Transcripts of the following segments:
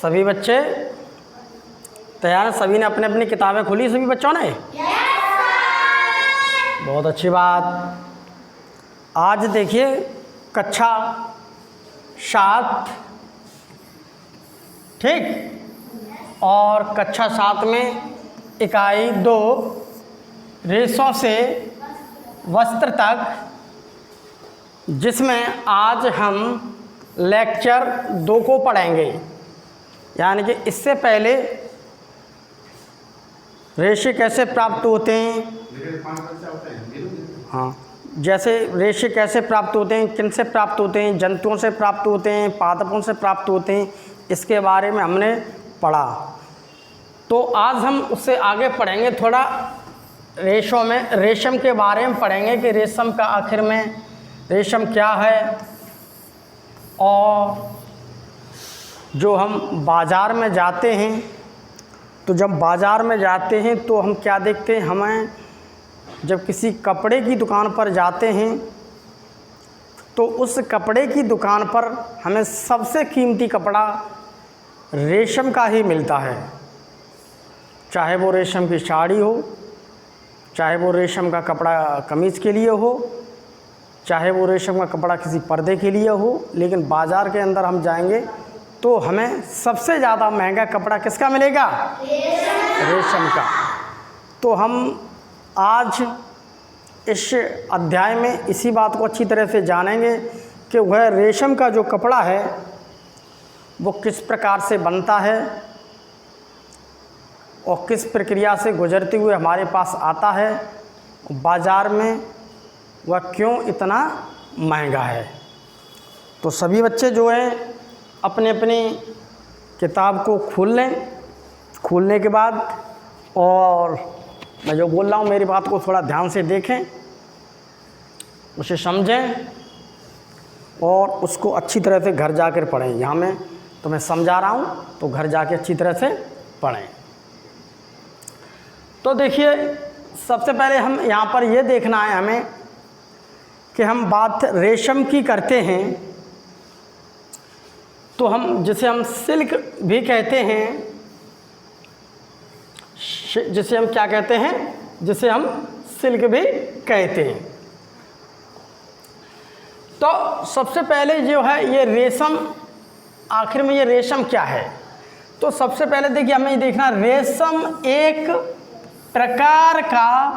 सभी बच्चे तैयार हैं? सभी ने अपने अपनी किताबें खोली? सभी बच्चों ने? बहुत अच्छी बात। आज देखिए कक्षा 7, ठीक, और कक्षा 7 में इकाई 2 रेशों से वस्त्र तक, जिसमें आज हम लेक्चर 2 को पढ़ेंगे। यानी कि इससे पहले रेशे कैसे प्राप्त होते हैं, हाँ, जैसे रेशे कैसे प्राप्त होते हैं, किन से प्राप्त होते हैं, जंतुओं से प्राप्त होते हैं, पादपों से प्राप्त होते हैं, इसके बारे में हमने पढ़ा। तो आज हम उससे आगे पढ़ेंगे, थोड़ा रेशों में रेशम के बारे में पढ़ेंगे कि रेशम का आखिर में रेशम क्या है। और जो हम बाज़ार में जाते हैं, तो जब बाज़ार में जाते हैं तो हम क्या देखते हैं, हमें जब किसी कपड़े की दुकान पर जाते हैं तो उस कपड़े की दुकान पर हमें सबसे कीमती कपड़ा रेशम का ही मिलता है। चाहे वो रेशम की साड़ी हो, चाहे वो रेशम का कपड़ा कमीज़ के लिए हो, चाहे वो रेशम का कपड़ा किसी पर्दे के लिए हो, लेकिन बाज़ार के अंदर हम जाएंगे तो हमें सबसे ज़्यादा महंगा कपड़ा किसका मिलेगा? रेशम का। तो हम आज इस अध्याय में इसी बात को अच्छी तरह से जानेंगे कि वह रेशम का जो कपड़ा है वो किस प्रकार से बनता है और किस प्रक्रिया से गुजरते हुए हमारे पास आता है, बाज़ार में वह क्यों इतना महंगा है। तो सभी बच्चे जो हैं अपने अपनी किताब को खोल लें। खोलने के बाद और मैं जो बोल रहा हूँ मेरी बात को थोड़ा ध्यान से देखें, उसे समझें और उसको अच्छी तरह से घर जाकर पढ़ें। यहाँ मैं तुम्हें समझा रहा हूँ तो घर जाके अच्छी तरह से पढ़ें। तो देखिए सबसे पहले हम यहाँ पर ये देखना है हमें कि हम बात रेशम की करते हैं तो हम जिसे हम सिल्क भी कहते हैं, जिसे हम क्या कहते हैं, जिसे हम सिल्क भी कहते हैं। तो सबसे पहले जो है ये रेशम, आखिर में ये रेशम क्या है। तो सबसे पहले देखिए हमें ये देखना, रेशम एक प्रकार का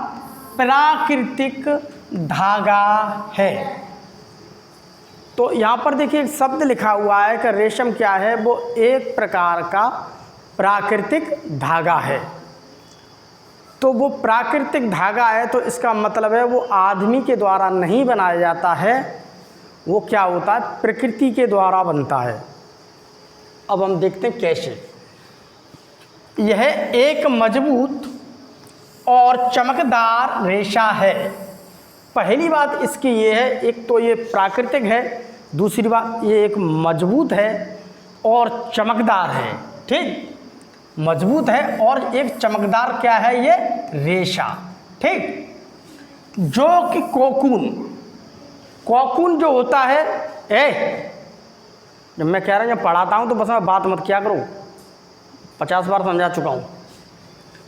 प्राकृतिक धागा है। तो यहाँ पर देखिए एक शब्द लिखा हुआ है कि रेशम क्या है, वो एक प्रकार का प्राकृतिक धागा है। तो वो प्राकृतिक धागा है तो इसका मतलब है वो आदमी के द्वारा नहीं बनाया जाता है, वो क्या होता है, प्रकृति के द्वारा बनता है। अब हम देखते हैं कैसे। यह एक मजबूत और चमकदार रेशा है। पहली बात इसकी ये है, एक तो ये प्राकृतिक है, दूसरी बात ये एक मजबूत है और चमकदार है। ठीक, मजबूत है और एक चमकदार क्या है, ये रेशा। ठीक, जो कि कोकून जो होता है, जब मैं कह रहा हूँ, जब पढ़ाता हूँ तो बस मैं बात मत किया करो, 50 बार समझा चुका हूँ।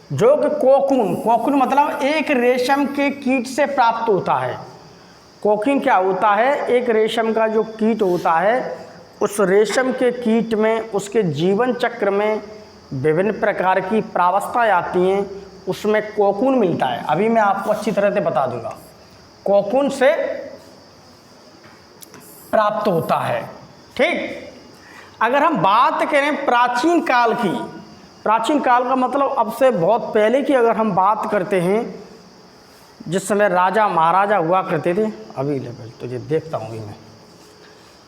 जो कि कोकून मतलब एक रेशम के कीट से प्राप्त होता है। कोकून क्या होता है, एक रेशम का जो कीट होता है, उस रेशम के कीट में उसके जीवन चक्र में विभिन्न प्रकार की प्रावस्थाएं आती हैं, उसमें कोकून मिलता है। अभी मैं आपको अच्छी तरह से बता दूंगा, कोकून से प्राप्त होता है। ठीक, अगर हम बात करें प्राचीन काल की, प्राचीन काल का मतलब अब से बहुत पहले की अगर हम बात करते हैं, जिस समय राजा महाराजा हुआ करते थे, अभी लेवल तो ये देखता हूँ मैं,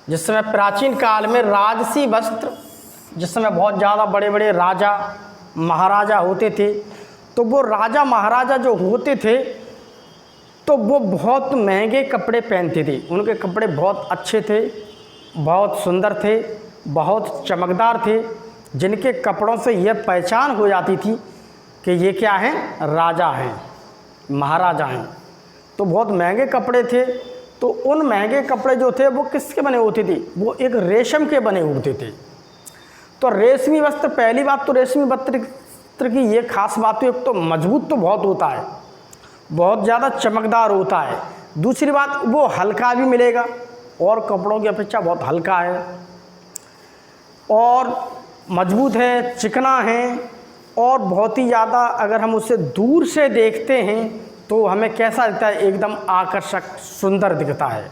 जिस समय प्राचीन काल में राजसी वस्त्र, जिस समय बहुत ज़्यादा बड़े बड़े राजा महाराजा होते थे, तो वो राजा महाराजा जो होते थे तो वो बहुत महंगे कपड़े पहनते थे। उनके कपड़े बहुत अच्छे थे, बहुत सुंदर थे, बहुत चमकदार थे, जिनके कपड़ों से यह पहचान हो जाती थी कि ये क्या हैं, राजा हैं, महाराजा हैं। तो बहुत महंगे कपड़े थे। तो उन महंगे कपड़े जो थे वो किसके बने होते थे, वो एक रेशम के बने होते थे। तो रेशमी वस्त्र, पहली बात तो रेशमी वस्त्र की ये खास बात है, एक तो मजबूत तो बहुत होता है, बहुत ज़्यादा चमकदार होता है। दूसरी बात वो हल्का भी मिलेगा, और कपड़ों की अपेक्षा बहुत हल्का है और मजबूत है, चिकना है, और बहुत ही ज़्यादा अगर हम उसे दूर से देखते हैं तो हमें कैसा दिखता है, एकदम आकर्षक सुंदर दिखता है।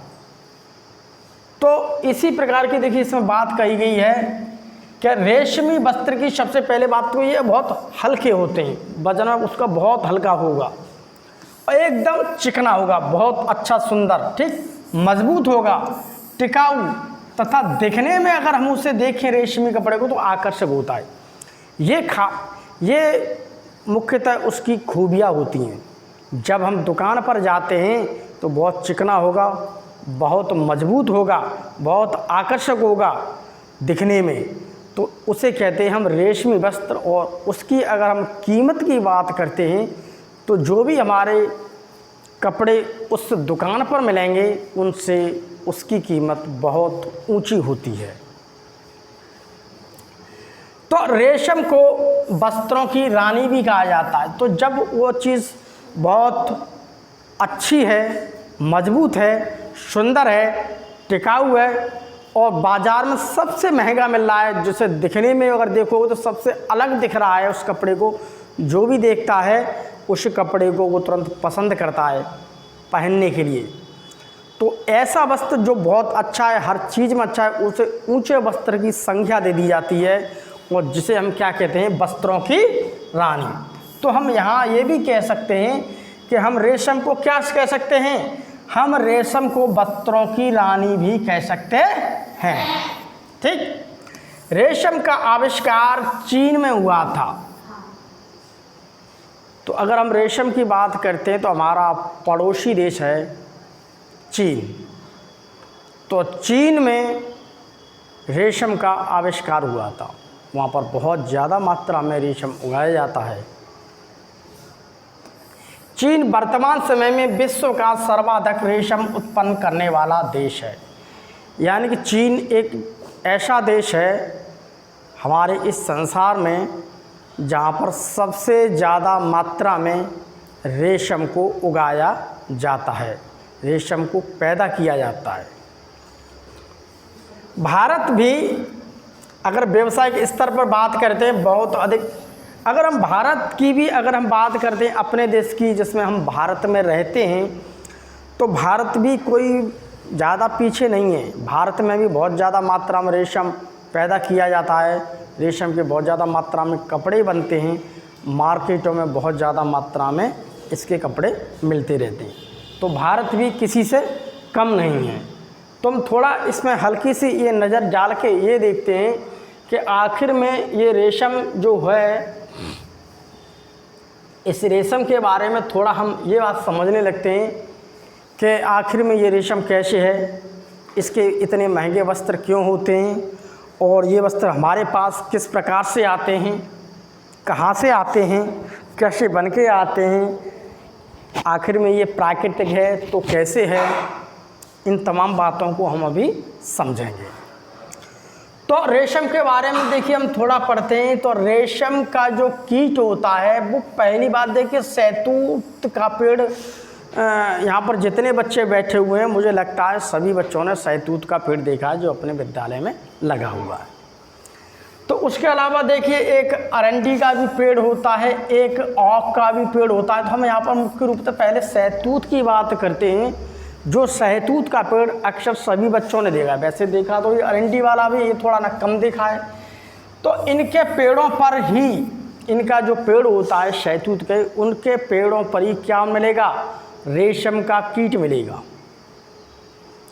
तो इसी प्रकार की देखिए इसमें बात कही गई है कि रेशमी वस्त्र की सबसे पहले बात तो ये बहुत हल्के होते हैं, वजन उसका बहुत हल्का होगा और एकदम चिकना होगा, बहुत अच्छा सुंदर, ठीक, मजबूत होगा, टिकाऊ, तथा दिखने में अगर हम उसे देखें रेशमी कपड़े को तो आकर्षक होता है। ये मुख्यतः उसकी खूबियाँ होती हैं। जब हम दुकान पर जाते हैं तो बहुत चिकना होगा, बहुत मजबूत होगा, बहुत आकर्षक होगा दिखने में, तो उसे कहते हैं हम रेशमी वस्त्र। और उसकी अगर हम कीमत की बात करते हैं तो जो भी हमारे कपड़े उस दुकान पर मिलेंगे उनसे उसकी कीमत बहुत ऊंची होती है। तो रेशम को वस्त्रों की रानी भी कहा जाता है। तो जब वो चीज़ बहुत अच्छी है, मजबूत है, सुंदर है, टिकाऊ है और बाज़ार में सबसे महंगा मिल रहा है, जिसे दिखने में अगर देखोगे तो सबसे अलग दिख रहा है, उस कपड़े को जो भी देखता है उस कपड़े को वो तुरंत पसंद करता है पहनने के लिए। तो ऐसा वस्त्र जो बहुत अच्छा है, हर चीज़ में अच्छा है, उसे ऊंचे वस्त्र की संख्या दे दी जाती है और जिसे हम क्या कहते हैं, वस्त्रों की रानी। तो हम यहाँ ये भी कह सकते हैं कि हम रेशम को क्या कह सकते हैं, हम रेशम को वस्त्रों की रानी भी कह सकते हैं, ठीक। रेशम का आविष्कार चीन में हुआ था। तो अगर हम रेशम की बात करते हैं तो हमारा पड़ोसी देश है चीन। तो चीन में रेशम का आविष्कार हुआ था, वहाँ पर बहुत ज़्यादा मात्रा में रेशम उगाया जाता है। चीन वर्तमान समय में विश्व का सर्वाधिक रेशम उत्पन्न करने वाला देश है। यानी कि चीन एक ऐसा देश है हमारे इस संसार में जहाँ पर सबसे ज़्यादा मात्रा में रेशम को उगाया जाता है, रेशम को पैदा किया जाता है। भारत भी अगर व्यवसायिक स्तर पर बात करते हैं बहुत अधिक, अगर हम भारत की भी अगर हम बात करते हैं अपने देश की जिसमें हम भारत में रहते हैं, तो भारत भी कोई ज़्यादा पीछे नहीं है। भारत में भी बहुत ज़्यादा मात्रा में रेशम पैदा किया जाता है, रेशम के बहुत ज़्यादा मात्रा में कपड़े बनते हैं, मार्केटों में बहुत ज़्यादा मात्रा में इसके कपड़े मिलते रहते हैं। तो भारत भी किसी से कम नहीं है। तो हम थोड़ा इसमें हल्की सी ये नज़र डाल के ये देखते हैं कि आखिर में ये रेशम जो है, इस रेशम के बारे में थोड़ा हम ये बात समझने लगते हैं कि आखिर में ये रेशम कैसे है, इसके इतने महंगे वस्त्र क्यों होते हैं और ये वस्त्र हमारे पास किस प्रकार से आते हैं, कहाँ से आते हैं, कैसे बन के आते हैं, आखिर में ये प्राकृतिक है तो कैसे है, इन तमाम बातों को हम अभी समझेंगे। तो रेशम के बारे में देखिए हम थोड़ा पढ़ते हैं। तो रेशम का जो कीट होता है वो पहली बात देखिए शहतूत का पेड़, यहाँ पर जितने बच्चे बैठे हुए हैं मुझे लगता है सभी बच्चों ने शहतूत का पेड़ देखा है जो अपने विद्यालय में लगा हुआ है। तो उसके अलावा देखिए एक अरंडी का भी पेड़ होता है, एक ओक का भी पेड़ होता है। तो हम यहाँ पर मुख्य रूप से पहले शहतूत की बात करते हैं। जो शहतूत का पेड़ अक्सर सभी बच्चों ने देखा है, वैसे देखा तो ये अरंडी वाला भी ये थोड़ा ना कम देखा है। तो इनके पेड़ों पर ही, इनका जो पेड़ होता है शहतूत के, उनके पेड़ों पर ही क्या मिलेगा, रेशम का कीट मिलेगा।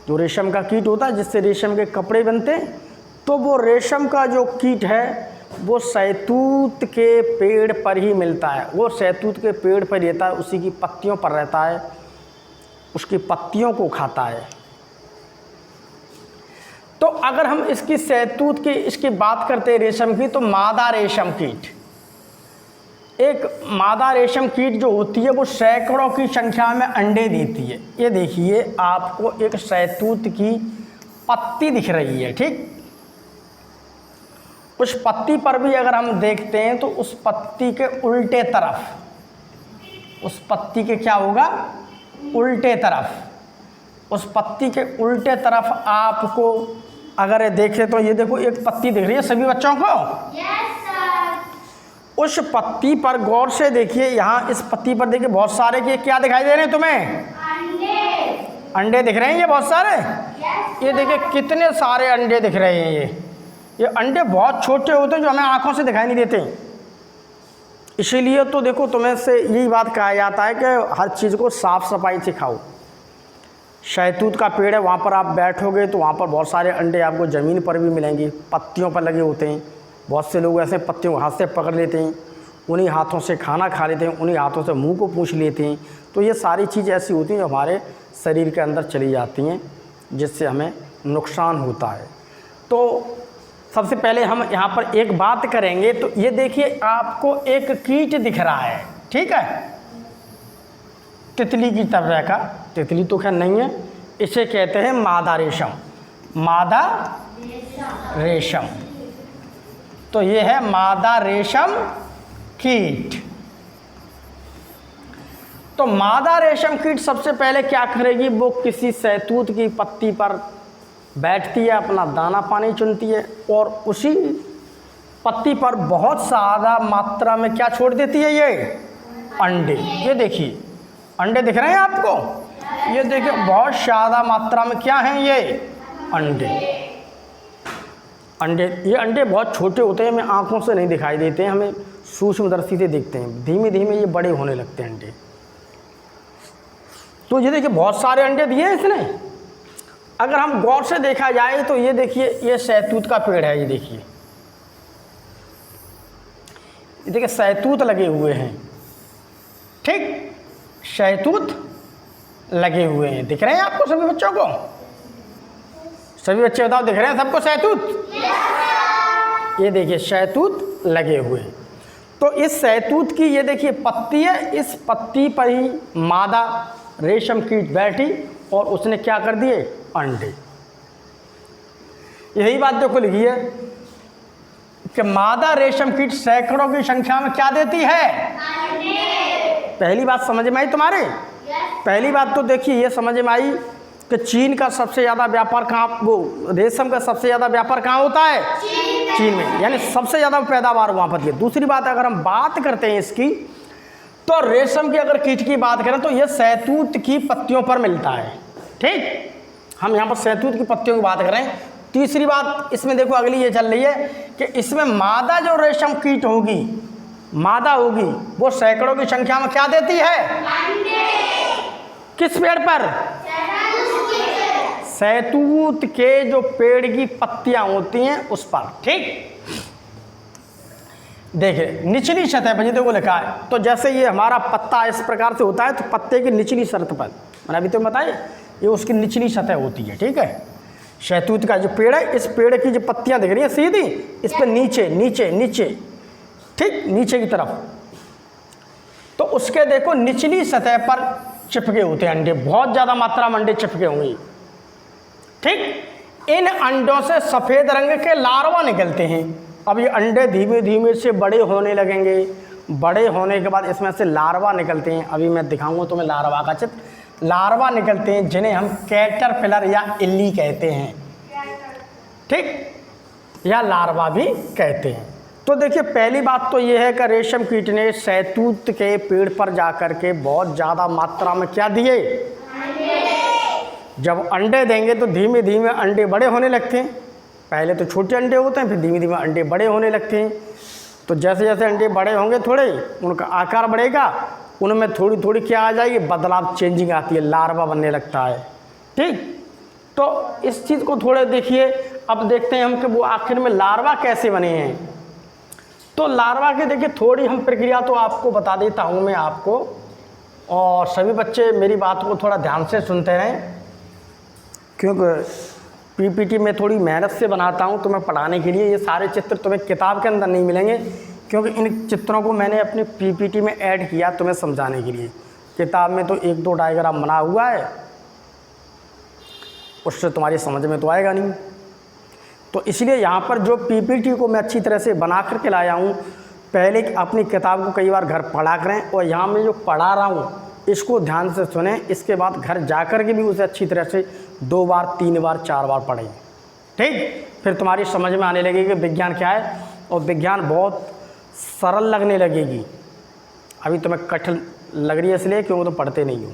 जो रेशम का कीट होता है जिससे रेशम के कपड़े बनते हैं, तो वो रेशम का जो कीट है वो शहतूत के पेड़ पर ही मिलता है। वो शहतूत के पेड़ पर रहता है, उसी की पत्तियों पर रहता है, उसकी पत्तियों को खाता है। तो अगर हम इसकी शहतूत की इसकी बात करते हैं रेशम की, तो मादा रेशम कीट, एक मादा रेशम कीट जो होती है वो सैकड़ों की संख्या में अंडे देती है। ये देखिए आपको एक शहतूत की पत्ती दिख रही है, ठीक। उस पत्ती पर भी अगर हम देखते हैं तो उस पत्ती के उल्टे तरफ, उस पत्ती के क्या होगा, उल्टे तरफ, उस पत्ती के उल्टे तरफ आपको अगर ये देखें तो ये देखो एक पत्ती दिख रही है सभी बच्चों को। Yes sir. उस पत्ती पर गौर से देखिए, यहाँ इस पत्ती पर देखिए बहुत सारे के क्या दिखाई दे रहे हैं तुम्हें, अंडे। अंडे दिख रहे हैं ये बहुत सारे। यस ये देखिए कितने सारे अंडे दिख रहे हैं। ये अंडे बहुत छोटे होते हैं जो हमें आंखों से दिखाई नहीं देते। इसीलिए तो देखो तुम्हें से यही बात कहा जाता है कि हर चीज़ को साफ़ सफाई से खाओ। शहतूत का पेड़ है, वहाँ पर आप बैठोगे तो वहाँ पर बहुत सारे अंडे आपको ज़मीन पर भी मिलेंगे, पत्तियों पर लगे होते हैं। बहुत से लोग ऐसे पत्तियों को हाथ से पकड़ लेते हैं, उन्हीं हाथों से खाना खा लेते हैं, उन्हीं हाथों से मुंह को पूछ लेते हैं। तो ये सारी चीज़ ऐसी होती हैं जो हमारे शरीर के अंदर चली जाती हैं, जिससे हमें नुकसान होता है। तो सबसे पहले हम यहाँ पर एक बात करेंगे। तो ये देखिए आपको एक कीट दिख रहा है, ठीक है, तितली की तरह का। तितली तो खैर नहीं है, इसे कहते हैं मादा रेशम, मादा रेशम। तो ये है मादा रेशम कीट। तो मादा रेशम कीट सबसे पहले क्या करेगी, वो किसी शहतूत की पत्ती पर बैठती है, अपना दाना पानी चुनती है और उसी पत्ती पर बहुत ज़्यादा मात्रा में क्या छोड़ देती है, ये अंडे। ये देखिए अंडे दिख रहे हैं आपको, ये देखिए बहुत ज़्यादा मात्रा में क्या हैं ये अंडे। अंडे, ये अंडे बहुत छोटे होते हैं, हमें आँखों से नहीं दिखाई देते हैं, हमें सूक्ष्मदर्शी से देखते हैं। धीमे धीमे ये बड़े होने लगते हैं अंडे। तो ये देखिए बहुत सारे अंडे दिए हैं इसने। अगर हम गौर से देखा जाए तो ये देखिए ये शहतूत का पेड़ है, ये देखिए शहतूत लगे हुए हैं, ठीक, शहतूत लगे हुए हैं। दिख रहे हैं आपको सभी बच्चों को? सभी बच्चे बताओ दिख रहे हैं सबको शहतूत? ये देखिए शहतूत लगे हुए हैं। तो इस शहतूत की ये देखिए पत्ती है, इस पत्ती पर ही मादा रेशम कीट बैठी और उसने क्या कर दिए, अंडे। यही बात देखो लिखी है कि मादा रेशम कीट सैकड़ों की संख्या में क्या देती है, अंडे। पहली बात समझ में आई तुम्हारे? पहली बात तो देखिए ये समझ में आई कि चीन का सबसे ज़्यादा व्यापार कहाँ, वो रेशम का सबसे ज़्यादा व्यापार कहाँ होता है, चीन में, यानी सबसे ज़्यादा पैदावार वहाँ पर है। दूसरी बात अगर हम बात करते हैं इसकी, तो रेशम की अगर कीट की बात करें तो ये शहतूत की पत्तियों पर मिलता है, ठीक। हम यहाँ पर शहतूत की पत्तियों की बात करें। तीसरी बात इसमें देखो अगली ये चल रही है कि इसमें मादा जो रेशम कीट होगी, मादा होगी, वो सैकड़ों की संख्या में क्या देती है, अंडे। किस पेड़ पर, शहतूत के जो पेड़ की पत्तियां होती हैं उस पर, ठीक। देखिए निचली सतह पर देखो लिखा है, तो जैसे ये हमारा पत्ता इस प्रकार से होता है, तो पत्ते की निचली सतह पर, मैंने अभी तो बताया, ये उसकी निचली सतह होती है, ठीक है। शहतूत का जो पेड़ है, इस पेड़ की जो पत्तियां दिख रही हैं सीधी, इस पर नीचे नीचे नीचे, ठीक, नीचे की तरफ, तो उसके देखो निचली सतह पर चिपके होते हैं अंडे, बहुत ज़्यादा मात्रा में अंडे चिपके होंगे, ठीक। इन अंडों से सफ़ेद रंग के लार्वा निकलते हैं। अब ये अंडे धीमे धीमे से बड़े होने लगेंगे, बड़े होने के बाद इसमें से लार्वा निकलते हैं। अभी मैं दिखाऊंगा तुम्हें लार्वा का चित्र। लार्वा निकलते हैं जिन्हें हम कैटरपिलर या इल्ली कहते हैं, ठीक, या लार्वा भी कहते हैं। तो देखिए पहली बात तो ये है कि रेशम कीट ने शहतूत के पेड़ पर जाकर के बहुत ज़्यादा मात्रा में क्या दिए, जब अंडे देंगे तो धीमे धीमे अंडे बड़े होने लगते हैं। पहले तो छोटे अंडे होते हैं, फिर धीमे धीमे अंडे बड़े होने लगते हैं। तो जैसे जैसे अंडे बड़े होंगे थोड़े, उनका आकार बढ़ेगा, उनमें थोड़ी थोड़ी क्या आ जाएगी, बदलाव, चेंजिंग आती है, लार्वा बनने लगता है, ठीक। तो इस चीज़ को थोड़े देखिए। अब देखते हैं हम कि वो आखिर में लार्वा कैसे बने हैं। तो लार्वा के देखिए थोड़ी हम प्रक्रिया तो आपको बता देता हूँ मैं आपको, और सभी बच्चे मेरी बात को थोड़ा ध्यान से सुनते रहें, क्योंकि पीपीटी में थोड़ी मेहनत से बनाता हूँ तुम्हें पढ़ाने के लिए। ये सारे चित्र तुम्हें किताब के अंदर नहीं मिलेंगे, क्योंकि इन चित्रों को मैंने अपनी पीपीटी में ऐड किया तुम्हें समझाने के लिए। किताब में तो 1-2 डायग्राम बना हुआ है, उससे तुम्हारी समझ में तो आएगा नहीं। तो इसलिए यहाँ पर जो पीपीटी को मैं अच्छी तरह से बना करके लाया हूँ, पहले अपनी किताब को कई बार घर पढ़ा करें और यहाँ मैं जो पढ़ा रहा हूँ इसको ध्यान से सुने, इसके बाद घर जा कर के भी उसे अच्छी तरह से 2 बार 3 बार 4 बार पढ़ें। ठीक, फिर तुम्हारी समझ में आने लगेगी कि विज्ञान क्या है, और विज्ञान बहुत सरल लगने लगेगी। अभी तुम्हें कठिन लग रही है इसलिए क्योंकि तो पढ़ते नहीं हो,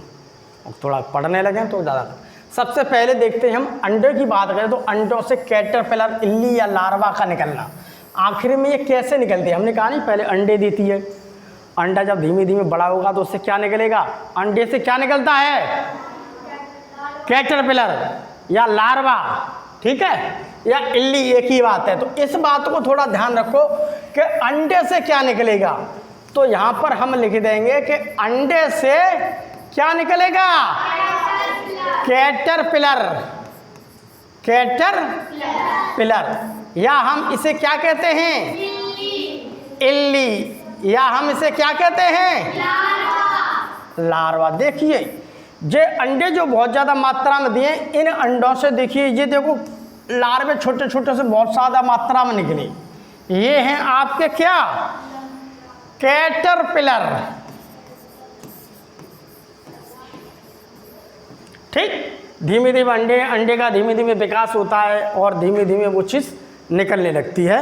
और थोड़ा पढ़ने लगें तो ज़्यादा। सबसे पहले देखते हैं हम अंडे की बात करें तो अंडों से कैटरपिलर, इल्ली या लार्वा का निकलना। आखिर में ये कैसे निकलती है? हमने कहा नहीं पहले अंडे देती है, अंडा जब धीमे धीमे बड़ा होगा तो उससे क्या निकलेगा? अंडे से क्या निकलता है? कैटरपिलर या लार्वा, ठीक है, या इल्ली, एक ही बात है। तो इस बात को थोड़ा ध्यान रखो कि अंडे से क्या निकलेगा। तो यहाँ पर हम लिख देंगे कि अंडे से क्या निकलेगा? कैटरपिलर, कैटरपिलर, या हम इसे क्या कहते हैं? इल्ली, या हम इसे क्या कहते हैं? लार्वा। देखिए ये अंडे जो बहुत ज़्यादा मात्रा में दिए, इन अंडों से देखिए ये देखो लार्वे छोटे छोटे से बहुत ज़्यादा मात्रा में निकले। ये हैं आपके क्या? कैटरपिलर। ठीक, धीमे धीमे अंडे का धीमे धीमे विकास होता है और धीमे धीमे वो चीज़ निकलने लगती है।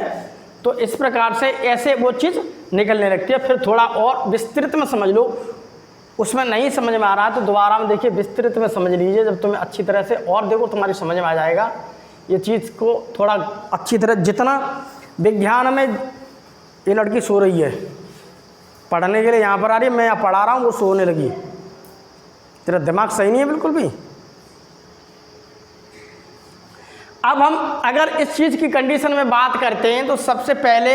तो इस प्रकार से ऐसे वो चीज़ निकलने लगती है। फिर थोड़ा और विस्तृत में समझ लो, उसमें नहीं समझ में आ रहा है तो दोबारा में देखिए विस्तृत में समझ लीजिए, जब तुम्हें अच्छी तरह से और देखो तुम्हारी समझ में आ जाएगा ये चीज़ को थोड़ा अच्छी तरह। जितना विज्ञान में, ये लड़की सो रही है पढ़ने के लिए, यहाँ पर आ रही है, मैं यहाँ पढ़ा रहा हूँ, वो सोने लगी। तेरा दिमाग सही नहीं है बिल्कुल भी। अब हम अगर इस चीज़ की कंडीशन में बात करते हैं तो सबसे पहले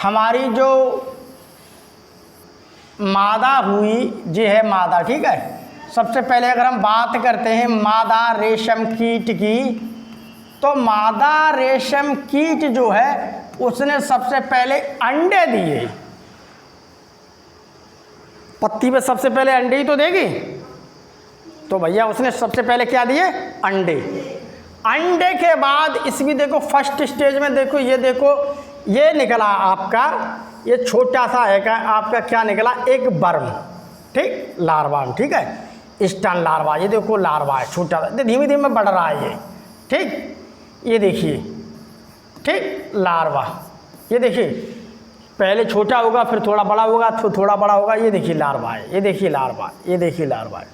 हमारी जो मादा हुई, ये है मादा, ठीक है। सबसे पहले अगर हम बात करते हैं मादा रेशम कीट की, तो मादा रेशम कीट जो है उसने सबसे पहले अंडे दिए। पत्ती पे सबसे पहले अंडे ही तो देगी, तो भैया उसने सबसे पहले क्या दिए? अंडे। अंडे के बाद इसकी देखो फर्स्ट स्टेज में देखो, ये देखो ये निकला आपका, ये छोटा सा है का आपका क्या निकला? एक वर्म, ठीक, लार्वा, ठीक है, स्टन लार्वा। ये देखो लार्वा है, छोटा सा, धीमे धीमे बढ़ रहा है ये, ठीक, ये देखिए, ठीक, लार्वा। ये देखिए पहले छोटा होगा, फिर थोड़ा बड़ा होगा, फिर थोड़ा बड़ा होगा। ये देखिए लार्वा है, ये देखिए लार्वा, ये देखिए लार्वा है,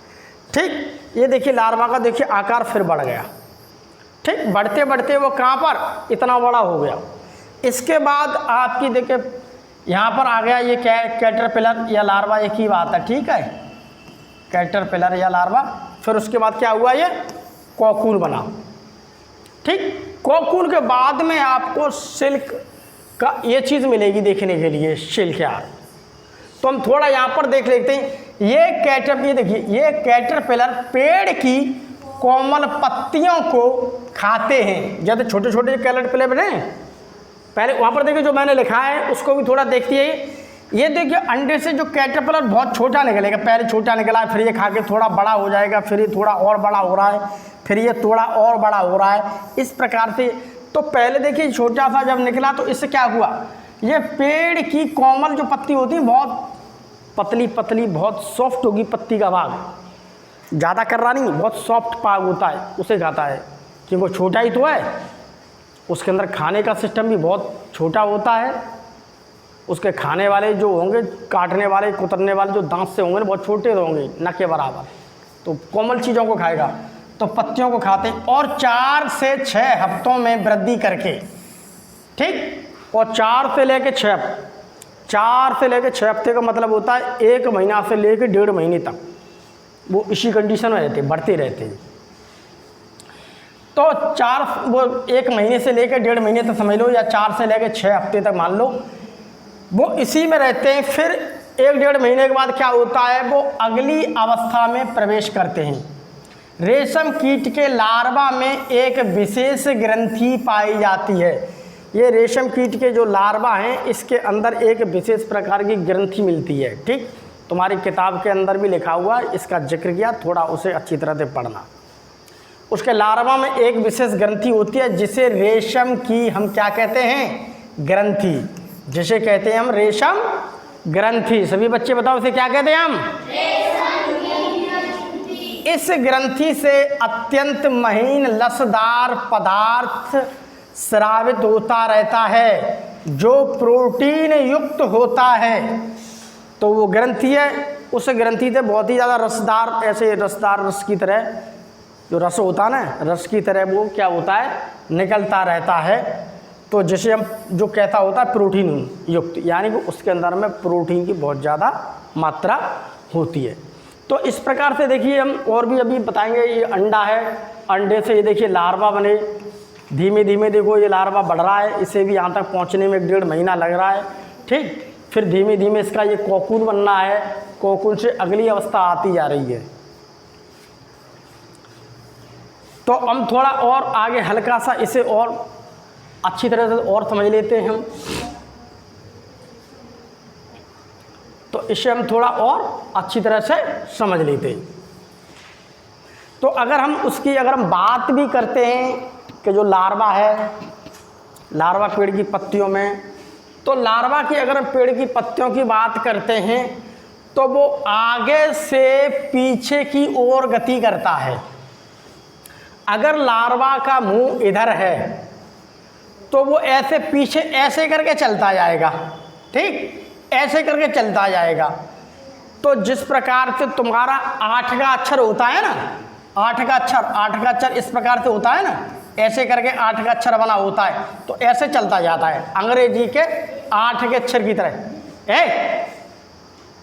ठीक। ये देखिए लार्वा का देखिए आकार फिर बढ़ गया, ठीक, बढ़ते बढ़ते वो कहाँ पर? इतना बड़ा हो गया। इसके बाद आपकी देखिए यहाँ पर आ गया ये कैटरपिलर या लार्वा, एक ही बात है, ठीक है, कैटरपिलर या लार्वा। फिर उसके बाद क्या हुआ? ये कोकून बना, ठीक। कोकून के बाद में आपको सिल्क का ये चीज़ मिलेगी देखने के लिए, सिल्क यार। तो हम थोड़ा यहाँ पर देख लेते हैं। ये देखिए ये कैटरपिलर पेड़ की कोमल पत्तियों को खाते हैं। जैसे छोटे छोटे कैटरपिलर बने, पहले वहाँ पर देखिए जो मैंने लिखा है उसको भी थोड़ा देखिए। ये देखिए अंडे से जो कैटरपिलर बहुत छोटा निकलेगा, पहले छोटा निकला है, फिर ये खा के थोड़ा बड़ा हो जाएगा, फिर ये थोड़ा और बड़ा हो रहा है, फिर ये थोड़ा और बड़ा हो रहा है, इस प्रकार से। तो पहले देखिए छोटा सा जब निकला तो इससे क्या हुआ? ये पेड़ की कोमल जो पत्ती होती है, बहुत पतली पतली, बहुत सॉफ्ट होगी पत्ती का भाग, ज़्यादा कर रहा नहीं, बहुत सॉफ्ट भाग होता है, उसे खाता है क्योंकि छोटा ही तो है। उसके अंदर खाने का सिस्टम भी बहुत छोटा होता है। उसके खाने वाले जो होंगे, काटने वाले, कुतरने वाले जो दांत से होंगे बहुत छोटे होंगे, न के बराबर। तो कोमल चीज़ों को खाएगा, तो पत्तियों को खाते हैं। और 4 से 6 हफ्तों में वृद्धि करके, ठीक, और 4 से लेकर 6 हफ्ते का मतलब होता है 1 महीना से लेकर 1.5 महीने तक वो इसी कंडीशन में रहते, बढ़ते रहते हैं। तो 1 महीने से लेकर 1.5 महीने तक समझ लो, या 4 से लेकर 6 हफ्ते तक मान लो, वो इसी में रहते हैं। फिर 1-1.5 महीने के बाद क्या होता है? वो अगली अवस्था में प्रवेश करते हैं। रेशम कीट के लार्वा में एक विशेष ग्रंथि पाई जाती है। ये रेशम कीट के जो लार्वा हैं, इसके अंदर एक विशेष प्रकार की ग्रंथि मिलती है, ठीक। तुम्हारी किताब के अंदर भी लिखा हुआ है, इसका जिक्र किया, थोड़ा उसे अच्छी तरह से पढ़ना। उसके लार्वा में एक विशेष ग्रंथि होती है जिसे रेशम की हम क्या कहते हैं, ग्रंथि, जिसे कहते हैं हम रेशम ग्रंथि। सभी बच्चे बताओ इसे क्या कहते हैं हम? इस ग्रंथि से अत्यंत महीन लसदार पदार्थ स्रावित होता रहता है जो प्रोटीन युक्त होता है। तो वो ग्रंथि है, उस ग्रंथि से बहुत ही ज़्यादा रसदार, ऐसे रसदार रस की तरह जो रस होता है ना, रस की तरह वो क्या होता है, निकलता रहता है। तो जिसे हम जो कहता होता है प्रोटीन युक्त, यानी कि उसके अंदर में प्रोटीन की बहुत ज़्यादा मात्रा होती है। तो इस प्रकार से देखिए हम और भी अभी बताएंगे। ये अंडा है, अंडे से ये देखिए लार्वा बने, धीमे धीमे देखो ये लार्वा बढ़ रहा है, इसे भी यहाँ तक पहुँचने में 1.5 महीना लग रहा है, ठीक। फिर धीमे धीमे इसका ये कोकून बनना है, कोकून से अगली अवस्था आती जा रही है। तो हम थोड़ा और आगे हल्का सा इसे और अच्छी तरह से और समझ लेते हैं हम। तो इसे हम थोड़ा और अच्छी तरह से समझ लेते हैं। तो अगर हम बात भी करते हैं कि जो लार्वा है, लार्वा पेड़ की पत्तियों में, तो लार्वा की अगर हम पेड़ की पत्तियों की बात करते हैं तो वो आगे से पीछे की ओर गति करता है। अगर लार्वा का मुंह इधर है तो वो ऐसे पीछे ऐसे करके चलता जाएगा, ठीक, ऐसे करके चलता जाएगा। तो जिस प्रकार से तुम्हारा 8 का अक्षर होता है ना, 8 का अक्षर इस प्रकार से होता है ना, ऐसे करके 8 का अक्षर बना होता है, तो ऐसे चलता जाता है अंग्रेजी के 8 के अक्षर की तरह।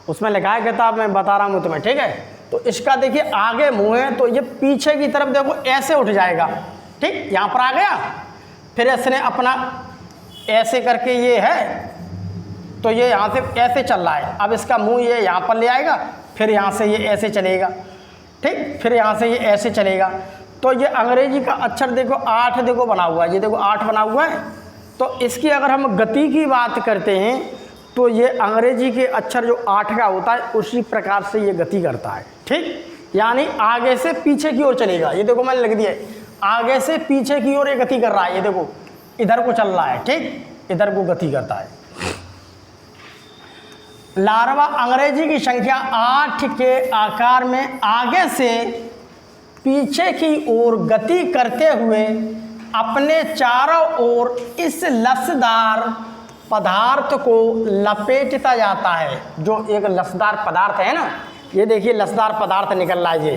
उसमें लिखा है किताब में, बता रहा हूँ तुम्हें, ठीक है। तो इसका देखिए आगे मुंह है तो ये पीछे की तरफ देखो ऐसे उठ जाएगा, ठीक, यहाँ पर आ गया। फिर इसने अपना ऐसे करके ये है तो ये यहाँ से ऐसे चल रहा है। अब इसका मुंह ये यहाँ पर ले आएगा, फिर यहाँ से ये ऐसे चलेगा, ठीक, फिर यहाँ से ये ऐसे चलेगा। तो ये अंग्रेजी का अक्षर देखो 8 देखो बना हुआ है, ये देखो 8 बना हुआ है। तो इसकी अगर हम गति की बात करते हैं तो ये अंग्रेजी के अक्षर जो 8 का होता है उसी प्रकार से ये गति करता है, ठीक, यानी आगे से पीछे की ओर चलेगा। ये देखो मैंने लिख दिया, आगे से पीछे की ओर ये गति कर रहा है, ये देखो इधर को चल रहा है, ठीक, इधर को गति करता है। लार्वा अंग्रेजी की संख्या 8 के आकार में आगे से पीछे की ओर गति करते हुए अपने चारों ओर इस लसदार पदार्थ को लपेटता जाता है। जो एक लसदार पदार्थ है ना, ये देखिए लसदार पदार्थ निकल रहा है,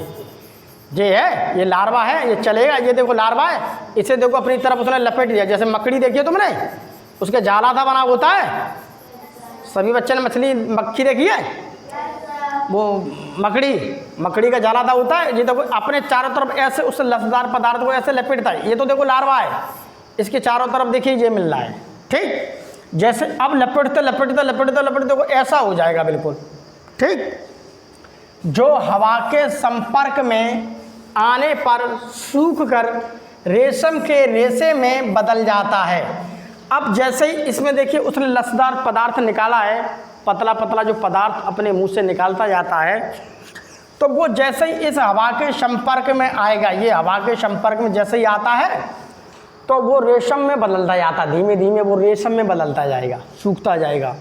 ये है, ये लार्वा है, ये चलेगा। ये देखो लार्वा है, इसे देखो अपनी तरफ उसने लपेट दिया। जैसे मकड़ी देखिए तुमने, उसके जाला था बना होता है, सभी बच्चे ने मक्खी देखी है, वो मकड़ी का जाला था होता है। ये देखो अपने चारों तरफ ऐसे उस लसदार पदार्थ को ऐसे लपेटता है। ये तो देखो लार्वा है, इसके चारों तरफ देखिए ये मिल रहा है, ठीक। जैसे अब लपेटते देखो ऐसा हो जाएगा बिल्कुल, ठीक। जो हवा के संपर्क में आने पर सूख कर रेशम के रेशे में बदल जाता है। अब जैसे ही इसमें देखिए उसने लसदार पदार्थ निकाला है, पतला पतला जो पदार्थ अपने मुंह से निकालता जाता है, तो वो जैसे ही इस हवा के संपर्क में आएगा, ये हवा के संपर्क में जैसे ही आता है तो वो रेशम में बदलता जाता, धीमे धीमे वो रेशम में बदलता जाएगा, सूखता जाएगा।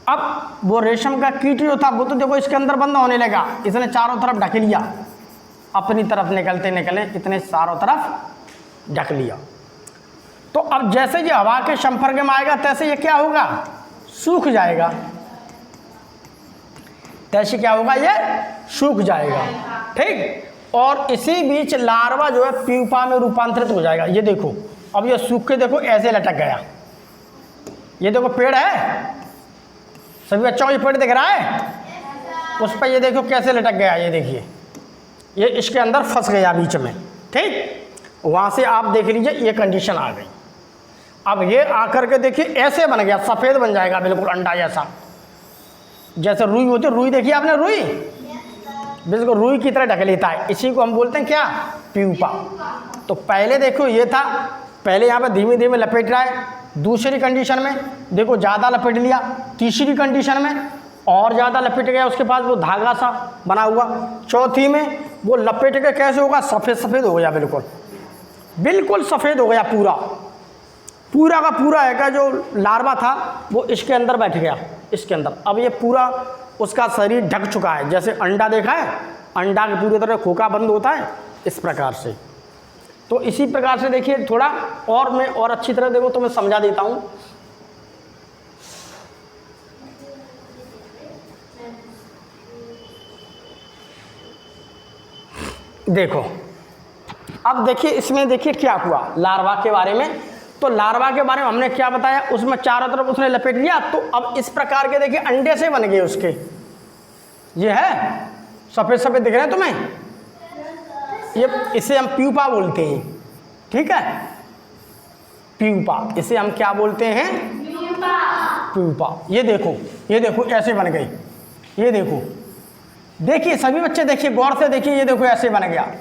अब वो रेशम का कीट जो था वो तो देखो इसके अंदर बंद होने लगा, इसने चारों तरफ ढक लिया, अपनी तरफ निकले इतने चारों तरफ ढक लिया। तो अब जैसे ये हवा के संपर्क में आएगा तैसे ये क्या होगा, सूख जाएगा। तैसे क्या होगा, ये सूख जाएगा, ठीक। और इसी बीच लार्वा जो है प्यूपा में रूपांतरित हो जाएगा। ये देखो अब ये सूख के देखो ऐसे लटक गया। ये देखो पेड़ है, सभी बच्चों को ये पेड़ दिख रहा है, उस पर ये देखो कैसे लटक गया। ये देखिए ये इसके अंदर फंस गया बीच में, ठीक। वहाँ से आप देख लीजिए ये कंडीशन आ गई। अब ये आकर के देखिए ऐसे बन गया, सफ़ेद बन जाएगा बिल्कुल अंडा जैसा, जैसे रुई होती है। रुई देखिए आपने, रुई बिल्कुल रुई की तरह ढक लेता है। इसी को हम बोलते हैं क्या, प्यूपा। तो पहले देखो ये था, पहले यहाँ पे धीमे धीमे लपेट रहा है। दूसरी कंडीशन में देखो ज़्यादा लपेट लिया, तीसरी कंडीशन में और ज़्यादा लपेट गया, उसके पास वो धागा सा बना हुआ। चौथी में वो लपेट के कैसे होगा, सफ़ेद सफ़ेद हो गया, बिल्कुल बिल्कुल सफ़ेद हो गया, पूरा पूरा का पूरा है का जो लार्वा था वो इसके अंदर बैठ गया, इसके अंदर। अब ये पूरा उसका शरीर ढक चुका है, जैसे अंडा देखा है, अंडा के पूरी तरह खोखा बंद होता है, इस प्रकार से। तो इसी प्रकार से देखिए थोड़ा और मैं और अच्छी तरह देखो तो मैं समझा देता हूँ। देखो अब देखिए इसमें देखिए क्या हुआ लार्वा के बारे में। तो लार्वा के बारे में हमने क्या बताया, उसमें चारों तरफ उसने लपेट लिया। तो अब इस प्रकार के देखिए अंडे से बन गए उसके, ये है सफ़ेद सफ़ेद दिख रहे हैं तुम्हें, ये इसे हम प्यूपा बोलते हैं, ठीक है, प्यूपा, इसे हम क्या बोलते हैं, प्यूपा। ये देखो ऐसे बन गई, ये देखो, देखिए सभी बच्चे देखिए गौर से देखिए, ये देखो ऐसे बन गया,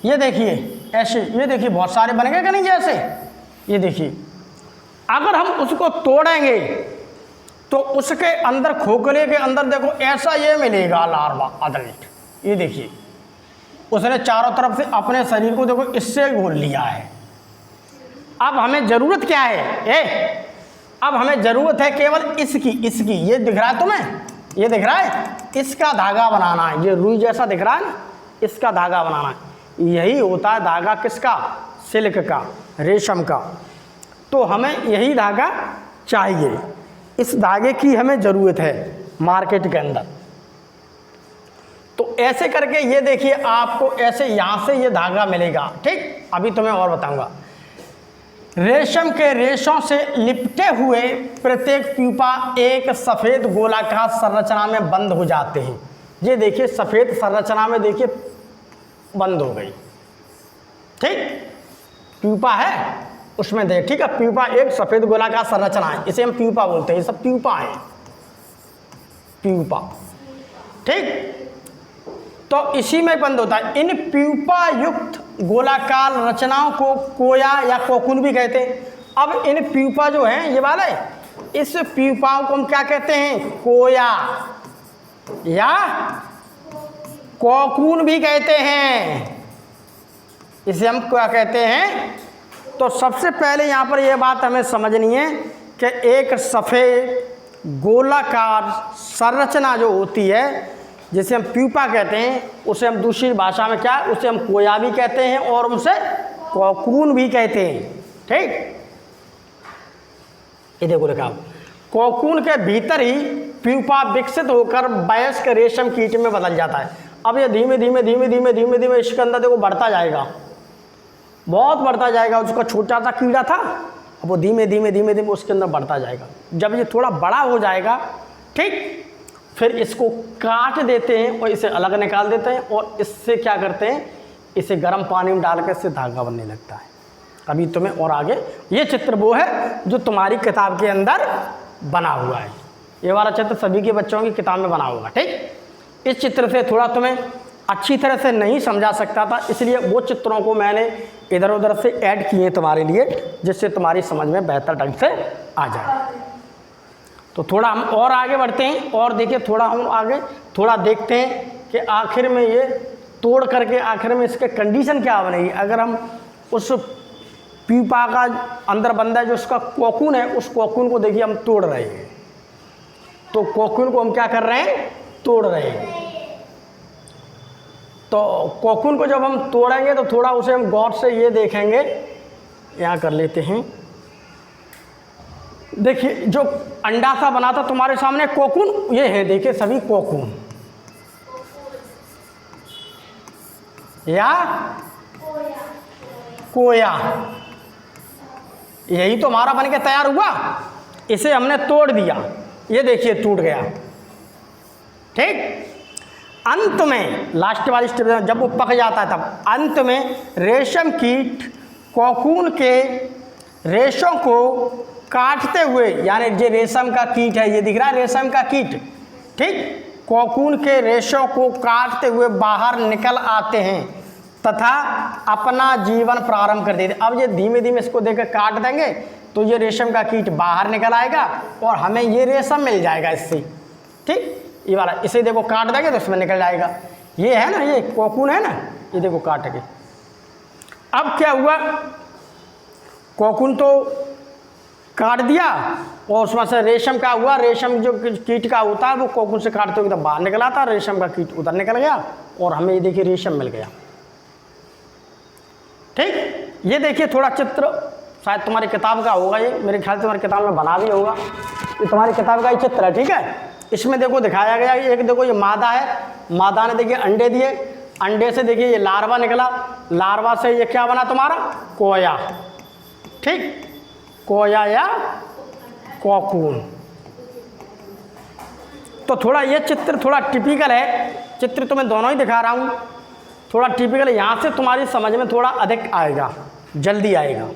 ये देखिए ऐसे, ये देखिए बहुत सारे बन गए कि नहीं जैसे, ये देखिए। अगर हम उसको तोड़ेंगे तो उसके अंदर खोखले के अंदर देखो ऐसा ये मिलेगा लार्वा अडल्ट, ये देखिए उसने चारों तरफ से अपने शरीर को देखो इससे घोल लिया है। अब हमें ज़रूरत क्या है, अब हमें ज़रूरत है केवल इसकी, ये दिख रहा है तुम्हें, ये दिख रहा है, इसका धागा बनाना है, ये रुई जैसा दिख रहा है ना, इसका धागा बनाना है। यही होता है धागा किसका, सिल्क का, रेशम का। तो हमें यही धागा चाहिए, इस धागे की हमें ज़रूरत है मार्केट के अंदर। तो ऐसे करके ये देखिए आपको ऐसे यहाँ से ये धागा मिलेगा, ठीक। अभी तो मैं और बताऊँगा। रेशम के रेशों से लिपटे हुए प्रत्येक प्यूपा एक सफ़ेद गोलाकार संरचना में बंद हो जाते हैं। ये देखिए सफ़ेद संरचना में देखिए बंद हो गई, ठीक, प्यूपा है उसमें देख, ठीक है। प्यूपा एक सफ़ेद गोलाकार संरचना है, इसे हम प्यूपा बोलते हैं, ये सब प्यूपा है, प्यूपा, ठीक। तो इसी में बंद होता है। इन प्यूपा युक्त गोलाकार रचनाओं को कोया या कोकून भी कहते हैं। अब इन प्यूपा जो हैं ये वाले, इस प्यूपाओं को हम क्या कहते हैं, कोया या कोकून भी कहते हैं, इसे हम क्या कहते हैं। तो सबसे पहले यहाँ पर यह बात हमें समझनी है कि एक सफ़ेद गोलाकार संरचना जो होती है जिसे हम प्यूपा कहते हैं, उसे हम दूसरी भाषा में क्या, उसे हम कोया भी कहते हैं और उसे कोकून भी कहते हैं, ठीक। ये देखो लिखा, कोकून के भीतर ही प्यूपा विकसित होकर वयस्क रेशम कीट में बदल जाता है। अब ये धीमे धीमे इसके अंदर देखो बढ़ता जाएगा, बहुत बढ़ता जाएगा। उसका छोटा सा कीड़ा था, अब वो धीमे धीमे उसके अंदर बढ़ता जाएगा। जब ये थोड़ा बड़ा हो जाएगा, ठीक, फिर इसको काट देते हैं और इसे अलग निकाल देते हैं और इससे क्या करते हैं, इसे गर्म पानी में डाल कर इससे धागा बनने लगता है। अभी तुम्हें और आगे ये चित्र वो है जो तुम्हारी किताब के अंदर बना हुआ है, ये वाला चित्र सभी के बच्चों की किताब में बना होगा, ठीक। इस चित्र से थोड़ा तुम्हें अच्छी तरह से नहीं समझा सकता था, इसलिए वो चित्रों को मैंने इधर उधर से ऐड किए तुम्हारे लिए, जिससे तुम्हारी समझ में बेहतर ढंग से आ जाए। तो थोड़ा हम और आगे बढ़ते हैं और देखिए थोड़ा हम आगे थोड़ा देखते हैं कि आखिर में ये तोड़ करके आखिर में इसके कंडीशन क्या बनेगी। अगर हम उस प्यूपा का अंदर बंदा है जो उसका कोकून है, उस कोकून को देखिए हम तोड़ रहे हैं। तो कोकून को हम क्या कर रहे हैं, तोड़ रहे हैं। तो कोकून को जब हम तोड़ेंगे तो थोड़ा उसे हम गौर से ये देखेंगे, यहाँ कर लेते हैं। देखिए जो अंडा सा बना था तुम्हारे सामने कोकून, ये है देखिए सभी कोकून या कोया, यही तो हमारा बन के तैयार हुआ। इसे हमने तोड़ दिया, ये देखिए टूट गया, ठीक। अंत में लास्ट वाली स्टेप जब वो पक जाता है तब अंत में रेशम कीट कोकून के रेशों को काटते हुए, यानी जो रेशम का कीट है, ये दिख रहा है रेशम का कीट, ठीक, कोकून के रेशों को काटते हुए बाहर निकल आते हैं तथा अपना जीवन प्रारंभ कर देते। अब ये धीमे धीमे इसको देकर काट देंगे तो ये रेशम का कीट बाहर निकल आएगा और हमें ये रेशम मिल जाएगा इससे, ठीक। ये वाला इसे देखो काट देंगे तो इसमें निकल जाएगा। ये है ना, ये कोकून है ना, ये देखो काट के। अब क्या हुआ, कोकून तो काट दिया और उसमें से रेशम का हुआ, रेशम जो कीट का होता है वो कोकून से काटते हुए एकदम बाहर निकला था, रेशम का कीट उधर निकल गया और हमें ये देखिए रेशम मिल गया। ठीक, ये देखिए थोड़ा चित्र शायद तुम्हारी किताब का होगा, ये मेरे ख्याल से तुम्हारी किताब में बना भी होगा, ये तुम्हारी किताब का ही चित्र है। ठीक है, इसमें देखो दिखाया गया, एक देखो ये मादा है, मादा ने देखिए अंडे दिए, अंडे से देखिए ये लार्वा निकला, लार्वा से ये क्या बना तुम्हारा, कोया। ठीक, कोया या कोकून। तो थोड़ा ये चित्र थोड़ा टिपिकल है, चित्र तो मैं दोनों ही दिखा रहा हूँ, थोड़ा टिपिकल है, यहाँ से तुम्हारी समझ में थोड़ा अधिक आएगा, जल्दी आएगा।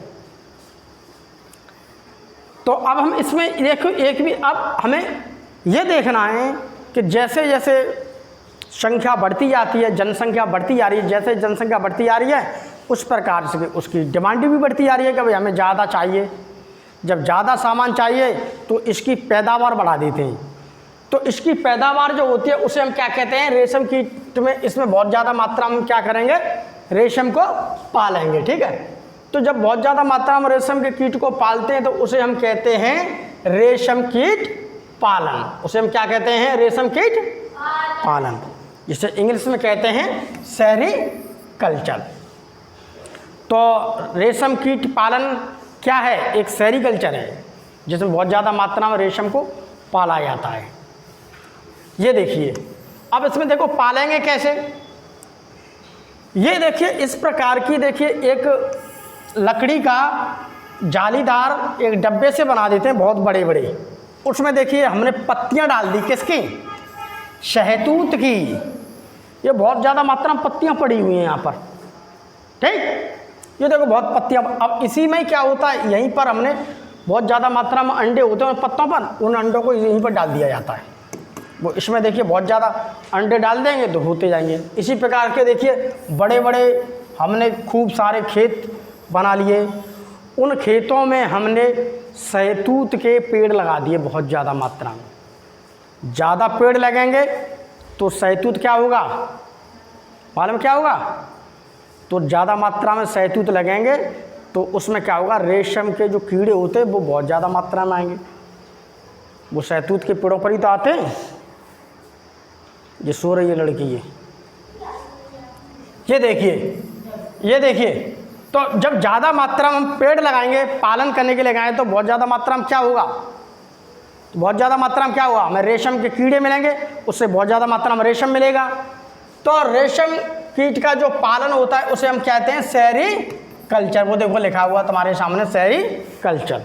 तो अब हम इसमें देखो एक भी, अब हमें ये देखना है कि जैसे जैसे संख्या बढ़ती जाती है, जनसंख्या बढ़ती जा रही है, जैसे जनसंख्या बढ़ती जा रही है उस प्रकार से उसकी डिमांड भी बढ़ती जा रही है कि भाई हमें ज़्यादा चाहिए। जब ज़्यादा सामान चाहिए तो इसकी पैदावार बढ़ा देते हैं। तो इसकी पैदावार जो होती है उसे हम क्या कहते हैं, रेशम कीट में इसमें बहुत ज़्यादा मात्रा में क्या करेंगे, रेशम को पालेंगे। ठीक है, तो जब बहुत ज़्यादा मात्रा में रेशम के कीट को पालते हैं तो उसे हम कहते हैं रेशम कीट पालन। उसे हम क्या कहते हैं, रेशम कीट पालन, जिसे इंग्लिश में कहते हैं सेरीकल्चर। तो रेशम कीट पालन क्या है, एक सेरीकल्चर है जिसमें बहुत ज़्यादा मात्रा में रेशम को पाला जाता है। ये देखिए, अब इसमें देखो पालेंगे कैसे, ये देखिए इस प्रकार की देखिए एक लकड़ी का जालीदार एक डब्बे से बना देते हैं बहुत बड़े बड़े, उसमें देखिए हमने पत्तियां डाल दी, किसकी, शहतूत की। ये बहुत ज़्यादा मात्रा में पत्तियां पड़ी हुई हैं यहाँ पर। ठीक, ये देखो बहुत पत्तियां। अब इसी में क्या होता है, यहीं पर हमने बहुत ज़्यादा मात्रा में अंडे होते हैं पत्तों पर, उन अंडों को यहीं पर डाल दिया जाता है। वो इसमें देखिए बहुत ज़्यादा अंडे डाल देंगे तो होते जाएंगे। इसी प्रकार के देखिए बड़े बड़े हमने खूब सारे खेत बना लिए, उन खेतों में हमने शहतूत के पेड़ लगा दिए बहुत ज़्यादा मात्रा में। ज़्यादा पेड़ लगेंगे तो शहतूत क्या होगा, मालूम क्या होगा, तो ज़्यादा मात्रा में शहतूत लगेंगे तो उसमें क्या होगा, रेशम के जो कीड़े होते हैं वो बहुत ज़्यादा मात्रा में आएंगे। वो शहतूत के पेड़ों पर ही तो आते हैं। ये सो रही है लड़की, ये देखिए, ये देखिए। तो जब ज़्यादा मात्रा में हम पेड़ लगाएंगे, पालन करने के लिए लगाएंगे तो बहुत ज़्यादा मात्रा में क्या होगा, तो बहुत ज़्यादा मात्रा में क्या होगा, हमें रेशम के कीड़े मिलेंगे, उससे बहुत ज़्यादा मात्रा में रेशम मिलेगा। तो रेशम कीट का जो पालन होता है उसे हम कहते हैं सेरीकल्चर। वो देखो लिखा हुआ तुम्हारे सामने, सेरीकल्चर।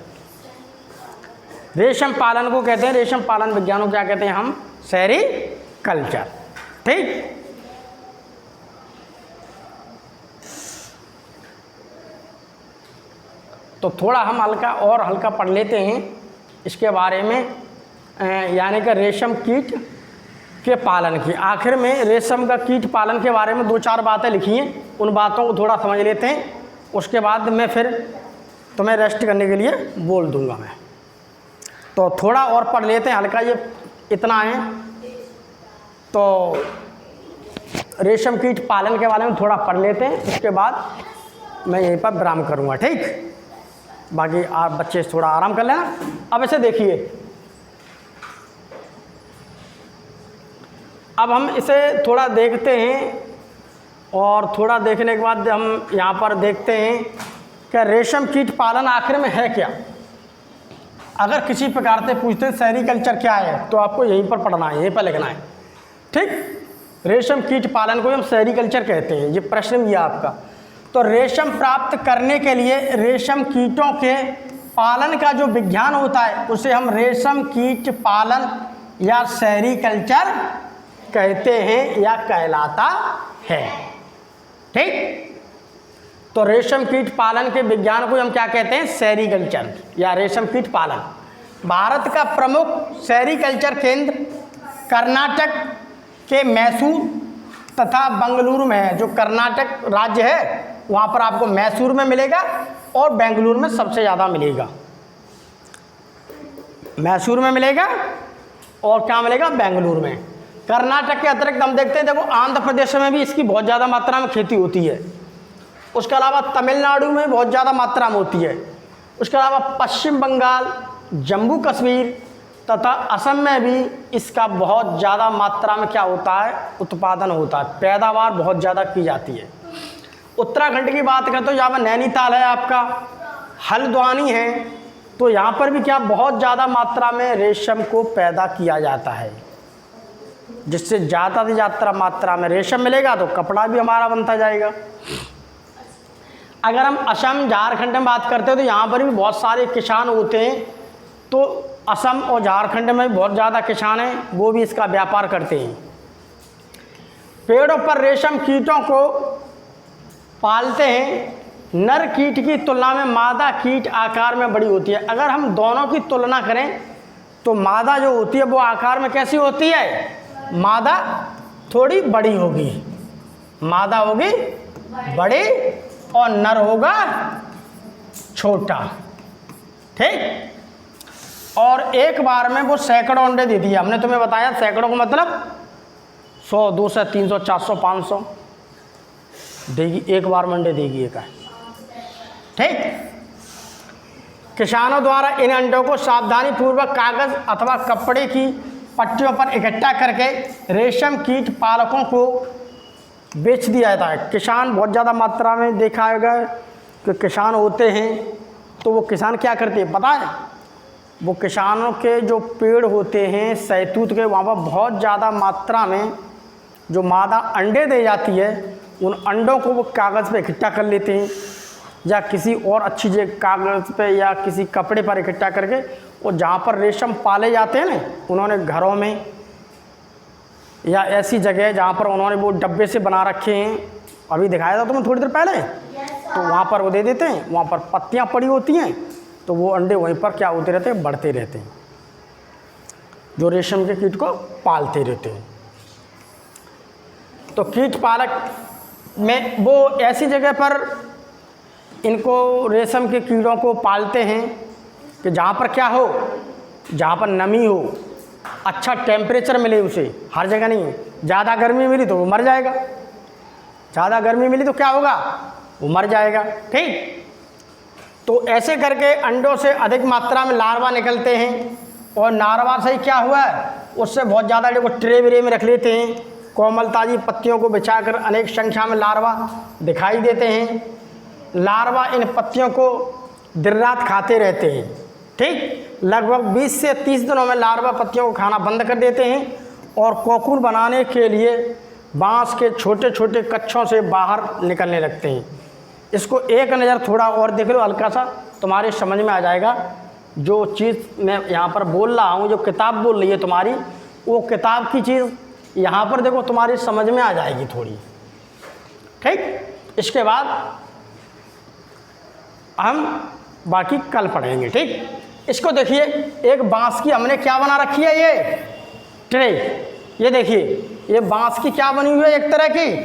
रेशम पालन को कहते हैं, रेशम पालन विज्ञान को क्या कहते हैं हम, सेरीकल्चर। ठीक, तो थोड़ा हम हल्का पढ़ लेते हैं इसके बारे में, यानी कि रेशम कीट के पालन की। आखिर में रेशम का कीट पालन के बारे में 2-4 बातें लिखी हैं, उन बातों को थोड़ा समझ लेते हैं, उसके बाद मैं फिर तुम्हें रेस्ट करने के लिए बोल दूंगा मैं। तो थोड़ा और पढ़ लेते हैं हल्का, ये इतना है। तो रेशम कीट पालन के बारे में थोड़ा पढ़ लेते हैं, उसके बाद मैं यहीं पर विराम करूँगा। ठीक, बाकी आप बच्चे थोड़ा आराम कर लेना। अब ऐसे देखिए, अब हम इसे थोड़ा देखते हैं और थोड़ा देखने के बाद हम यहाँ पर देखते हैं कि रेशम कीट पालन आखिर में है क्या। अगर किसी प्रकार से पूछते हैं सेरीकल्चर क्या है तो आपको यहीं पर पढ़ना है, यहीं पर लिखना है। ठीक, रेशम कीट पालन को हम सेरीकल्चर कहते हैं। ये प्रश्न भी है आपका। तो रेशम प्राप्त करने के लिए रेशम कीटों के पालन का जो विज्ञान होता है उसे हम रेशम कीट पालन या सेरीकल्चर कहते हैं या कहलाता है। ठीक, तो रेशम कीट पालन के विज्ञान को हम क्या कहते हैं, सेरीकल्चर या रेशम कीट पालन। भारत का प्रमुख सेरीकल्चर केंद्र कर्नाटक के मैसूर तथा बेंगलुरु में है। जो कर्नाटक राज्य है वहाँ पर आपको मैसूर में मिलेगा और बेंगलुरु में सबसे ज़्यादा मिलेगा। मैसूर में मिलेगा और क्या मिलेगा, बेंगलुरु में। कर्नाटक के अतिरिक्त हम देखते हैं, देखो आंध्र प्रदेश में भी इसकी बहुत ज़्यादा मात्रा में खेती होती है। उसके अलावा तमिलनाडु में बहुत ज़्यादा मात्रा में होती है। उसके अलावा पश्चिम बंगाल, जम्मू कश्मीर तथा असम में भी इसका बहुत ज़्यादा मात्रा में क्या होता है, उत्पादन होता है, पैदावार बहुत ज़्यादा की जाती है। उत्तराखंड की बात करें तो यहाँ पर नैनीताल है, आपका हल्द्वानी है, तो यहाँ पर भी क्या बहुत ज़्यादा मात्रा में रेशम को पैदा किया जाता है, जिससे ज़्यादा से ज़्यादा मात्रा में रेशम मिलेगा तो कपड़ा भी हमारा बनता जाएगा। अगर हम असम झारखंड में बात करते हैं तो यहाँ पर भी बहुत सारे किसान होते हैं, तो असम और झारखंड में भी बहुत ज़्यादा किसान हैं, वो भी इसका व्यापार करते हैं। पेड़ों पर रेशम कीटों को पालते हैं। नर कीट की तुलना में मादा कीट आकार में बड़ी होती है। अगर हम दोनों की तुलना करें तो मादा जो होती है वो आकार में कैसी होती है, मादा थोड़ी बड़ी होगी, मादा होगी बड़ी और नर होगा छोटा, ठीक। और एक बार में वो सैकड़ों अंडे देती है। हमने तुम्हें बताया सैकड़ों का मतलब 100, 200, 300, 400, 500 देगी, एक बार में अंडे देगी एक, ठीक। किसानों द्वारा इन अंडों को सावधानी पूर्वक कागज़ अथवा कपड़े की पट्टियों पर इकट्ठा करके रेशम कीट पालकों को बेच दिया जाता है। किसान बहुत ज़्यादा मात्रा में देखा गया कि किसान होते हैं, तो वो किसान क्या करते हैं पता है, वो किसानों के जो पेड़ होते हैं सहतूत के, वहाँ पर बहुत ज़्यादा मात्रा में जो मादा अंडे दे जाती है, उन अंडों को वो कागज़ पे इकट्ठा कर लेते हैं या किसी और अच्छी जगह कागज़ पे या किसी कपड़े पर इकट्ठा करके, और जहाँ पर रेशम पाले जाते हैं ना, उन्होंने घरों में या ऐसी जगह जहाँ पर उन्होंने वो डब्बे से बना रखे हैं, अभी दिखाया था तुम्हें थोड़ी देर पहले, तो वहाँ पर वो दे देते हैं। वहाँ पर पत्तियाँ पड़ी होती हैं, तो वो अंडे वहीं पर क्या होते रहते हैं, बढ़ते रहते हैं, जो रेशम के कीट को पालते रहते हैं। तो कीट पालक में वो ऐसी जगह पर इनको रेशम के कीड़ों को पालते हैं कि जहाँ पर क्या हो, जहाँ पर नमी हो, अच्छा टेम्परेचर मिले उसे, हर जगह नहीं। ज़्यादा गर्मी मिली तो वो मर जाएगा, ज़्यादा गर्मी मिली तो क्या होगा, वो मर जाएगा, ठीक। तो ऐसे करके अंडों से अधिक मात्रा में लार्वा निकलते हैं, और लार्वा से ही क्या हुआ है, उससे बहुत ज़्यादा देखो ट्रे व्रे में रख लेते हैं, कोमल ताज़ी पत्तियों को बिछाकर अनेक संख्या में लार्वा दिखाई देते हैं। लार्वा इन पत्तियों को दिन रात खाते रहते हैं, ठीक। लगभग 20 से 30 दिनों में लार्वा पत्तियों को खाना बंद कर देते हैं और कोकून बनाने के लिए बांस के छोटे छोटे कच्छों से बाहर निकलने लगते हैं। इसको एक नज़र थोड़ा और देख लो, हल्का सा तुम्हारे समझ में आ जाएगा। जो चीज़ मैं यहाँ पर बोल रहा हूँ, जो किताब बोल रही है तुम्हारी, वो किताब की चीज़ यहाँ पर देखो तुम्हारी समझ में आ जाएगी थोड़ी, ठीक। इसके बाद हम बाकी कल पढ़ेंगे, ठीक। इसको देखिए, एक बांस की हमने क्या बना रखी है, ये ट्रे, ये देखिए, ये बांस की क्या बनी हुई है, एक तरह की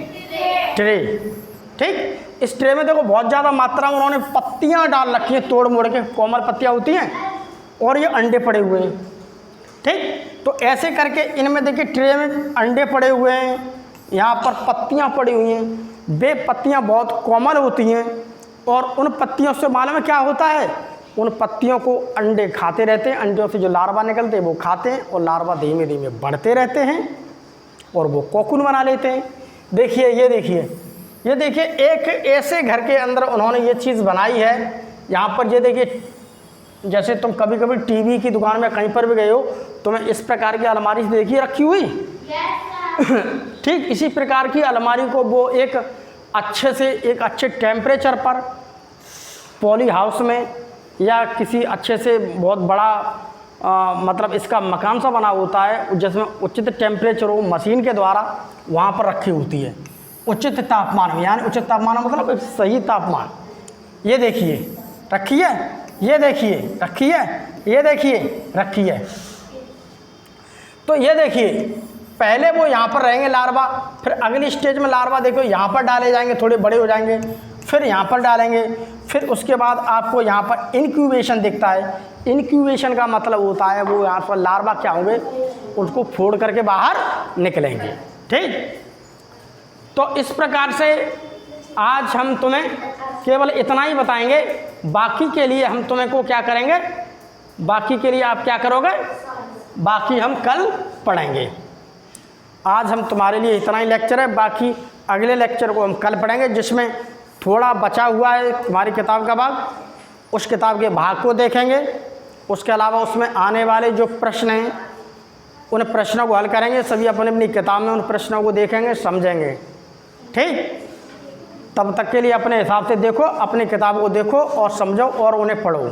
ट्रे, ठीक। इस ट्रे में देखो बहुत ज़्यादा मात्रा में उन्होंने पत्तियां डाल रखी हैं, तोड़ मोड़ के, कोमल पत्तियां होती हैं, और ये अंडे पड़े हुए हैं, ठीक। तो ऐसे करके इनमें देखिए ट्रे में अंडे पड़े हुए हैं, यहाँ पर पत्तियां पड़ी हुई हैं। वे पत्तियां बहुत कोमल होती हैं, और उन पत्तियों से मालूम है क्या होता है, उन पत्तियों को अंडे खाते रहते हैं, अंडों से जो लार्वा निकलते हैं वो खाते हैं, और लार्वा धीमे धीमे बढ़ते रहते हैं और वो कोकून बना लेते हैं। देखिए, ये देखिए, ये देखिए, एक ऐसे घर के अंदर उन्होंने ये चीज़ बनाई है। यहाँ पर ये देखिए, जैसे तुम कभी कभी टीवी की दुकान में कहीं पर भी गए हो, तुम्हें इस प्रकार की अलमारी देखिए रखी हुई, ठीक। इसी प्रकार की अलमारी को वो एक अच्छे से, एक अच्छे टेम्परेचर पर पॉली हाउस में या किसी अच्छे से बहुत बड़ा मतलब इसका मकान सा बना होता है, जिसमें उचित टेम्परेचर हो, मशीन के द्वारा वहाँ पर रखी होती है, उचित तापमान में, यानी उचित तापमान मतलब सही तापमान। ये देखिए रखी है, ये देखिए रखी है, ये देखिए रखी है। तो ये देखिए, पहले वो यहाँ पर रहेंगे लार्वा, फिर अगली स्टेज में लार्वा देखो यहाँ पर डाले जाएंगे, थोड़े बड़े हो जाएंगे, फिर यहाँ पर डालेंगे, फिर उसके बाद आपको यहाँ पर इनक्यूबेशन दिखता है। इनक्यूबेशन का मतलब होता है वो यहाँ पर लार्वा क्या होंगे, उसको फोड़ करके बाहर निकलेंगे। ठीक, तो इस प्रकार से आज हम तुम्हें केवल इतना ही बताएंगे। बाकी के लिए हम तुम्हें को क्या करेंगे, बाकी के लिए आप क्या करोगे, बाकी हम कल पढ़ेंगे। आज हम तुम्हारे लिए इतना ही लेक्चर है, बाकी अगले लेक्चर को हम कल पढ़ेंगे, जिसमें थोड़ा बचा हुआ है तुम्हारी किताब का भाग। उस किताब के भाग को देखेंगे, उसके अलावा उसमें आने वाले जो प्रश्न हैं उन प्रश्नों को हल करेंगे। सभी अपनी अपनी किताब में उन प्रश्नों को देखेंगे, समझेंगे। ठीक, तब तक के लिए अपने हिसाब से देखो, अपनी किताब को देखो और समझो और उन्हें पढ़ो।